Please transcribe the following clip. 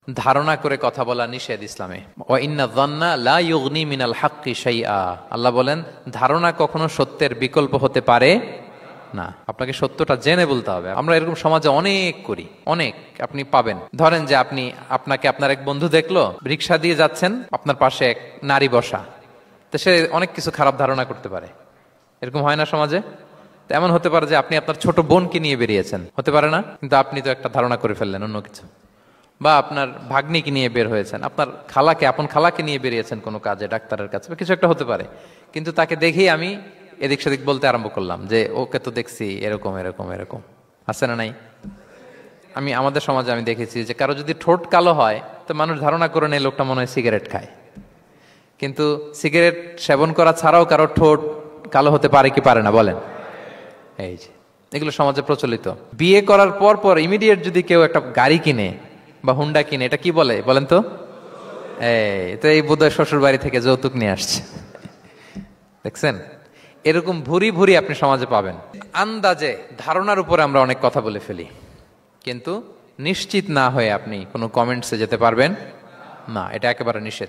ধারণা করে কথা বলা নিষেধ ইসলামে। ওয়া ইন্না যান্না লা ইউগনি মিনাল হাক্কি শাইআ, আল্লাহ বলেন ধারণা কখনো সত্যের বিকল্প হতে পারে না। আপনাকে সত্যটা জেনে বলতে হবে। আমরা এরকম সমাজে অনেক করি, অনেক। আপনি পাবেন, ধরেন যে আপনাকে আপনার এক বন্ধু দেখলো, রিক্সা দিয়ে যাচ্ছেন, আপনার পাশে এক নারী বসা, তো সে অনেক কিছু খারাপ ধারণা করতে পারে। এরকম হয় না সমাজে? এমন হতে পারে যে আপনি আপনার ছোট বোনকে নিয়ে বেরিয়েছেন, হতে পারে না? কিন্তু আপনি তো একটা ধারণা করে ফেললেন অন্য কিছু। বা আপনার ভাগ্নিকে নিয়ে বের হয়েছেন, আপনার খালাকে, আপন খালাকে নিয়ে বেরিয়েছেন কোনো কাজে, ডাক্তারের কাছে, বা কিছু একটা হতে পারে। কিন্তু তাকে দেখেই আমি এদিক সেদিক বলতে আরম্ভ করলাম যে ওকে তো দেখছি এরকম এরকম এরকম। আছে না নাই? আমাদের সমাজে আমি দেখেছি যে কারো যদি ঠোঁট কালো হয় তো মানুষ ধারণা করে নেয় লোকটা মনে হয় সিগারেট খায়। কিন্তু সিগারেট সেবন করা ছাড়াও কারো ঠোঁট কালো হতে পারে কি পারে না বলেন? এই যে এগুলো সমাজে প্রচলিত। বিয়ে করার পর পর ইমিডিয়েট যদি কেউ একটা গাড়ি কিনে বা হুন্ডা কিনে, এটা কি বলে বলেন তো? এই বোধহয় শ্বশুর বাড়ি থেকে যৌতুক নিয়ে আসছে। দেখছেন, এরকম ভুরি ভুরি আপনি সমাজে পাবেন। আন্দাজে, ধারণার উপরে আমরা অনেক কথা বলে ফেলি, কিন্তু নিশ্চিত না হয়ে আপনি কোনো কমেন্টসে যেতে পারবেন না। এটা একেবারে নিষেধ।